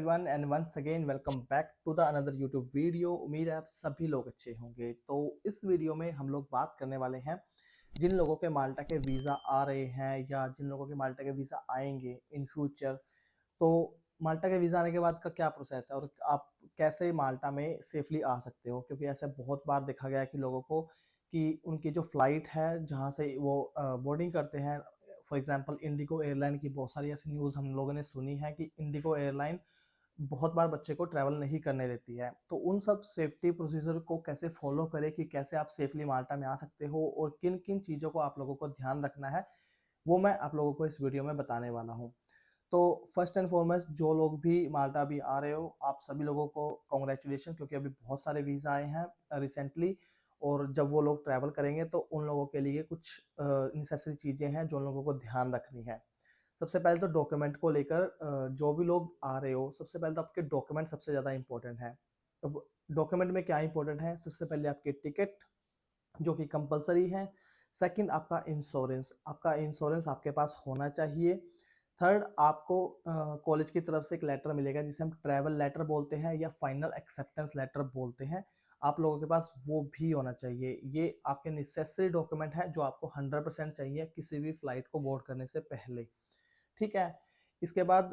Everyone and once again welcome back to the another YouTube video. उम्मीद है आप सभी लोग अच्छे होंगे। तो इस वीडियो में हम लोग बात करने वाले हैं जिन लोगों के माल्टा के वीज़ा आ रहे हैं या जिन लोगों के माल्टा के वीज़ा आएंगे इन फ्यूचर। तो माल्टा के वीज़ा आने के बाद का क्या प्रोसेस है और आप कैसे माल्टा में सेफली आ सकते हो, क्योंकि ऐसे बहुत बार देखा गया है कि लोगों को कि उनकी जो फ्लाइट है जहाँ से वो बोर्डिंग करते हैं, फॉर एग्जांपल इंडिगो एयरलाइन की बहुत सारी ऐसी न्यूज़ हम लोगों ने सुनी है कि इंडिगो एयरलाइन बहुत बार बच्चे को ट्रैवल नहीं करने देती है। तो उन सब सेफ्टी प्रोसीजर को कैसे फॉलो करें कि कैसे आप सेफली माल्टा में आ सकते हो और किन किन चीज़ों को आप लोगों को ध्यान रखना है, वो मैं आप लोगों को इस वीडियो में बताने वाला हूँ। तो फर्स्ट एंड फॉरमोस्ट जो लोग भी माल्टा अभी आ रहे हो, आप सभी लोगों को कॉन्ग्रेचुलेशन, क्योंकि अभी बहुत सारे वीज़ा आए हैं रिसेंटली। और जब वो लोग ट्रैवल करेंगे तो उन लोगों के लिए कुछ नेसेसरी चीज़ें हैं जो उन लोगों को ध्यान रखनी है। सबसे पहले तो डॉक्यूमेंट को लेकर जो भी लोग आ रहे हो, सबसे पहले तो आपके डॉक्यूमेंट सबसे ज़्यादा इंपॉर्टेंट है। अब डॉक्यूमेंट में क्या इंपॉर्टेंट है? सबसे पहले आपकी टिकट जो कि कंपलसरी है। सेकंड आपका इंश्योरेंस, आपका इंश्योरेंस आपके पास होना चाहिए। थर्ड आपको कॉलेज की तरफ से एक लेटर मिलेगा जिसे हम ट्रैवल लेटर बोलते हैं या फाइनल एक्सेप्टेंस लेटर बोलते हैं। आप लोगों के पास वो भी होना चाहिए। ये आपके नेसेसरी डॉक्यूमेंट है जो आपको 100% चाहिए किसी भी फ्लाइट को बोर्ड करने से पहले। ठीक है। इसके बाद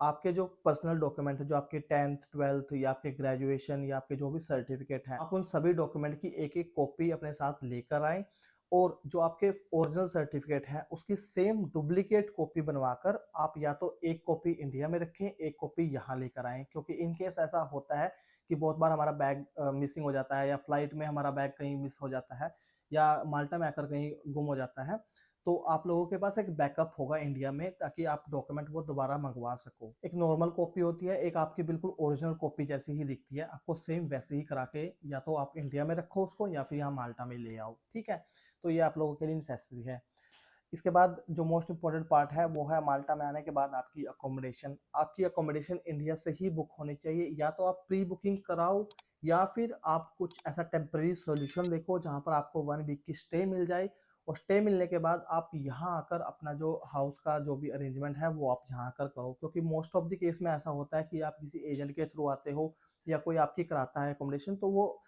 आपके जो पर्सनल डॉक्यूमेंट है, जो आपके 10th 12th या आपके ग्रेजुएशन या आपके जो भी सर्टिफिकेट हैं, आप उन सभी डॉक्यूमेंट की एक एक कॉपी अपने साथ लेकर आएं। और जो आपके ओरिजिनल सर्टिफिकेट है उसकी सेम डुप्लीकेट कॉपी बनवाकर आप या तो एक कॉपी इंडिया में रखें, एक कॉपी यहाँ लेकर आएं, क्योंकि इन केस ऐसा होता है कि बहुत बार हमारा बैग मिसिंग हो जाता है या फ्लाइट में हमारा बैग कहीं मिस हो जाता है या माल्टा में आकर कहीं गुम हो जाता है। तो आप लोगों के पास एक बैकअप होगा इंडिया में, ताकि आप डॉक्यूमेंट वो दोबारा मंगवा सको। एक नॉर्मल कॉपी होती है, एक आपकी बिल्कुल ओरिजिनल कॉपी जैसी ही दिखती है, आपको सेम वैसे ही करा के या तो आप इंडिया में रखो उसको या फिर यहाँ माल्टा में ले आओ। ठीक है। तो ये आप लोगों के लिए नेसेसरी है। इसके बाद जो मोस्ट इंपॉर्टेंट पार्ट है वो है माल्टा में आने के बाद आपकी अकोमोडेशन। आपकी अकोमोडेशन इंडिया से ही बुक होनी चाहिए, या तो आप प्री बुकिंग कराओ या फिर आप कुछ ऐसा टेम्पररी सॉल्यूशन देखो जहाँ पर आपको 1 वीक की स्टे मिल जाए। और स्टे मिलने के बाद आप यहाँ आकर अपना जो हाउस का जो भी अरेंजमेंट है वो आप यहाँ आकर करो, क्योंकि मोस्ट ऑफ द केस में ऐसा होता है कि आप किसी एजेंट के थ्रू आते हो या कोई आपकी कराता है अकोमोडेशन, तो वो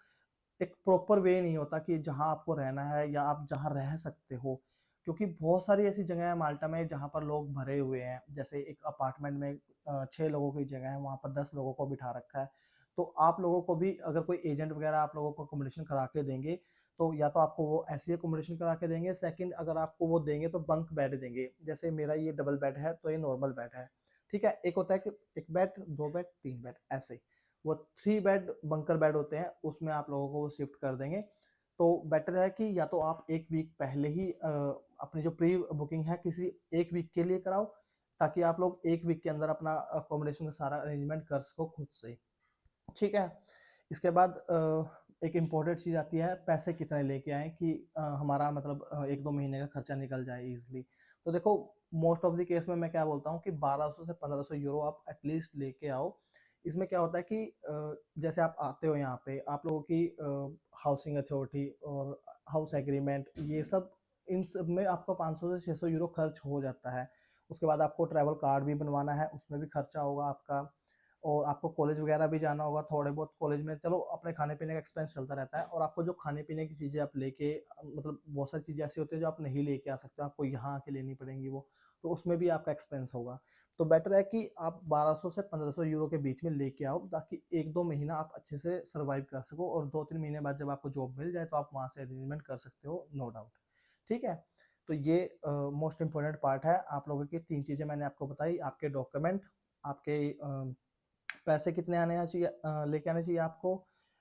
एक प्रॉपर वे नहीं होता कि जहाँ आपको रहना है या आप जहाँ रह सकते हो। क्योंकि बहुत सारी ऐसी जगह है माल्टा में जहाँ पर लोग भरे हुए हैं, जैसे एक अपार्टमेंट में 6 लोगों की जगह है, वहाँ पर 10 लोगों को बिठा रखा है। तो आप लोगों को भी अगर कोई एजेंट वगैरह आप लोगों को अकोमोडेशन करा के देंगे, तो या तो आपको वो ऐसी अकोमोडेशन करा के देंगे, सेकंड अगर आपको वो देंगे तो बंक बेड देंगे। जैसे मेरा ये डबल बेड है तो ये नॉर्मल बेड है। ठीक है। एक होता है कि एक बेड, 2 बेड, 3 बेड ऐसे। वो 3 बेड बंकर बेड होते हैं, उसमें आप लोगों को वो शिफ्ट कर देंगे। तो बेटर है कि या तो आप 1 वीक पहले ही अपनी जो प्री बुकिंग है किसी 1 वीक के लिए कराओ, ताकि आप लोग 1 वीक के अंदर अपना अकोमोडेशन का सारा अरेंजमेंट कर सको खुद से। ठीक है। इसके बाद एक इम्पोर्टेंट चीज़ आती है, पैसे कितने लेके आएँ कि हमारा मतलब 1-2 महीने का खर्चा निकल जाए ईज़िली। तो देखो, मोस्ट ऑफ द केस में मैं क्या बोलता हूँ कि 1200 से 1500 यूरो आप एटलीस्ट लेके आओ। इसमें क्या होता है कि जैसे आप आते हो यहाँ पे, आप लोगों की हाउसिंग अथॉरिटी और हाउस एग्रीमेंट ये सब, इन सब में आपका 500 से 600 यूरो खर्च हो जाता है। उसके बाद आपको ट्रैवल कार्ड भी बनवाना है, उसमें भी खर्चा होगा आपका। और आपको कॉलेज वगैरह भी जाना होगा, थोड़े बहुत कॉलेज में चलो अपने खाने पीने का एक्सपेंस चलता रहता है। और आपको जो खाने पीने की चीज़ें आप लेके मतलब बहुत सारी चीज़ें ऐसी होती है जो आप नहीं लेके आ सकते, आपको यहाँ आके लेनी पड़ेंगी वो, तो उसमें भी आपका एक्सपेंस होगा। तो बेटर है कि आप 1200 से 1500 यूरो के बीच में लेके आओ, ताकि 1-2 महीना आप अच्छे से सर्वाइव कर सको और 2-3 महीने बाद जब आपको जॉब मिल जाए तो आप वहाँ से अरेंजमेंट कर सकते हो, नो डाउट। ठीक है। तो ये मोस्ट इंपॉर्टेंट पार्ट है। आप लोगों की 3 चीज़ें मैंने आपको बताई, आपके डॉक्यूमेंट, आपके पैसे कितने आने चाहिए, लेके आने चाहिए आपको,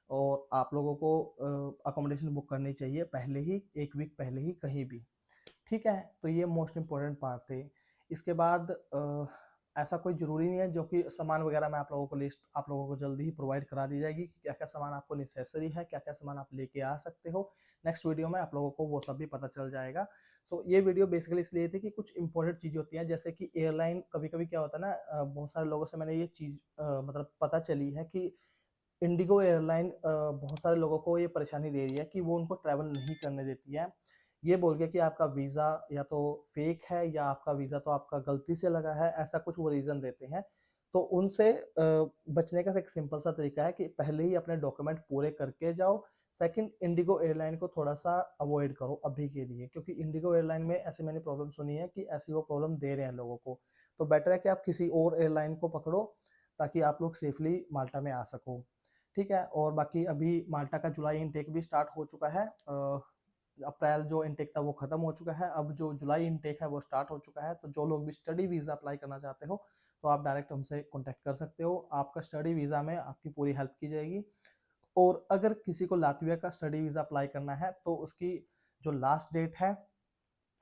और आप लोगों को अकोमोडेशन बुक करनी चाहिए पहले ही, 1 वीक पहले ही कहीं भी। ठीक है। तो ये मोस्ट इम्पोर्टेंट पार्ट थे। इसके बाद ऐसा कोई ज़रूरी नहीं है, जो कि सामान वगैरह मैं आप लोगों को लिस्ट आप लोगों को जल्दी ही प्रोवाइड करा दी जाएगी कि क्या-क्या सामान आपको नेसेसरी है, क्या-क्या सामान आप लेके आ सकते हो। नेक्स्ट वीडियो में आप लोगों को वो सब भी पता चल जाएगा। सो ये वीडियो बेसिकली इसलिए थी कि कुछ इंपॉर्टेंट चीज़ें होती हैं, जैसे कि एयरलाइन कभी-कभी क्या होता है ना, बहुत सारे लोगों से मैंने ये चीज़ मतलब पता चली है कि इंडिगो एयरलाइन बहुत सारे लोगों को ये परेशानी दे रही है कि वो उनको ट्रैवल नहीं करने देती है। ये बोल के कि आपका वीज़ा या तो फेक है या आपका वीज़ा तो आपका गलती से लगा है, ऐसा कुछ वो रीज़न देते हैं। तो उनसे बचने का एक सिंपल सा तरीका है कि पहले ही अपने डॉक्यूमेंट पूरे करके जाओ। सेकंड, इंडिगो एयरलाइन को थोड़ा-सा अवॉइड करो अभी के लिए, क्योंकि इंडिगो एयरलाइन में ऐसी मैंने प्रॉब्लम सुनी है कि ऐसी वो प्रॉब्लम दे रहे हैं लोगों को। तो बेटर है कि आप किसी और एयरलाइन को पकड़ो ताकि आप लोग सेफली माल्टा में आ सको। ठीक है? और बाकी अभी माल्टा का जुलाई इनटेक भी स्टार्ट हो चुका है। अप्रैल जो इनटेक था वो खत्म हो चुका है, अब जो जुलाई इनटेक है वो स्टार्ट हो चुका है। तो जो लोग भी स्टडी वीज़ा अप्लाई करना चाहते हो, तो आप डायरेक्ट हमसे कॉन्टैक्ट कर सकते हो। आपका स्टडी वीज़ा में आपकी पूरी हेल्प की जाएगी। और अगर किसी को लातविया का स्टडी वीज़ा अप्लाई करना है, तो उसकी जो लास्ट डेट है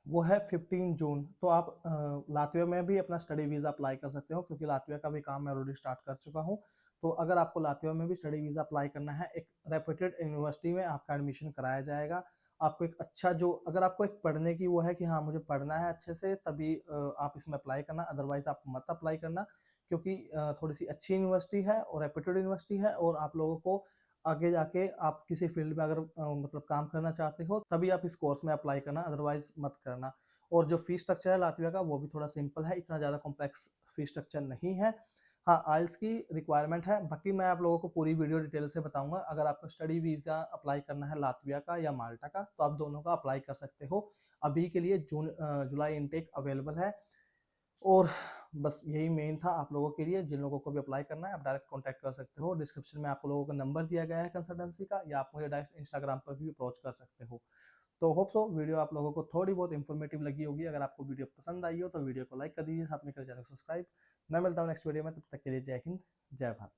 वो है 15 जून। तो आप लातविया में भी अपना स्टडी वीज़ा अप्लाई कर सकते हो, क्योंकि लातविया का भी काम मैं ऑलरेडी स्टार्ट कर चुका हूँ। तो अगर आपको लातविया में भी स्टडी वीज़ा अप्लाई करना है, एक रेप्यूटेड यूनिवर्सिटी में आपका एडमिशन कराया जाएगा। आपको एक अच्छा जो, अगर आपको एक पढ़ने की वो है कि हाँ, मुझे पढ़ना है अच्छे से, तभी आप इसमें अप्लाई करना, अदरवाइज़ आप मत अप्लाई करना, क्योंकि थोड़ी-सी अच्छी यूनिवर्सिटी है और रेप्यूटेड यूनिवर्सिटी है, और आप लोगों को आगे जाके आप किसी फील्ड में अगर मतलब काम करना चाहते हो, तभी आप इस कोर्स में अप्लाई करना, अदरवाइज मत करना। और जो फीस स्ट्रक्चर है लातविया का, वो भी थोड़ा सिंपल है, इतना ज़्यादा कॉम्प्लेक्स फीस स्ट्रक्चर नहीं है। हाँ, आइल्स की रिक्वायरमेंट है, बाकी मैं आप लोगों को पूरी वीडियो डिटेल से बताऊंगा। अगर आपको स्टडी वीज़ा अप्लाई करना है लातविया का या माल्टा का, तो आप दोनों का अप्लाई कर सकते हो। अभी के लिए जुलाई इनटेक अवेलेबल है। और बस यही मेन था आप लोगों के लिए। जिन लोगों को भी अप्लाई करना है, आप डायरेक्ट कॉन्टैक्ट कर सकते हो। डिस्क्रिप्शन में आप लोगों का नंबर दिया गया है कंसल्टेंसी का, या आप मुझे डायरेक्ट इंस्टाग्राम पर भी अप्रोच कर सकते हो। तो होप सो वीडियो आप लोगों को थोड़ी बहुत इन्फॉर्मेटिव लगी होगी। अगर आपको वीडियो पसंद आई हो तो वीडियो को लाइक कर दीजिए, साथ में कर चैनल को सब्सक्राइब। मैं मिलता हूँ नेक्स्ट वीडियो में, तब तक के लिए जय हिंद, जय भारत।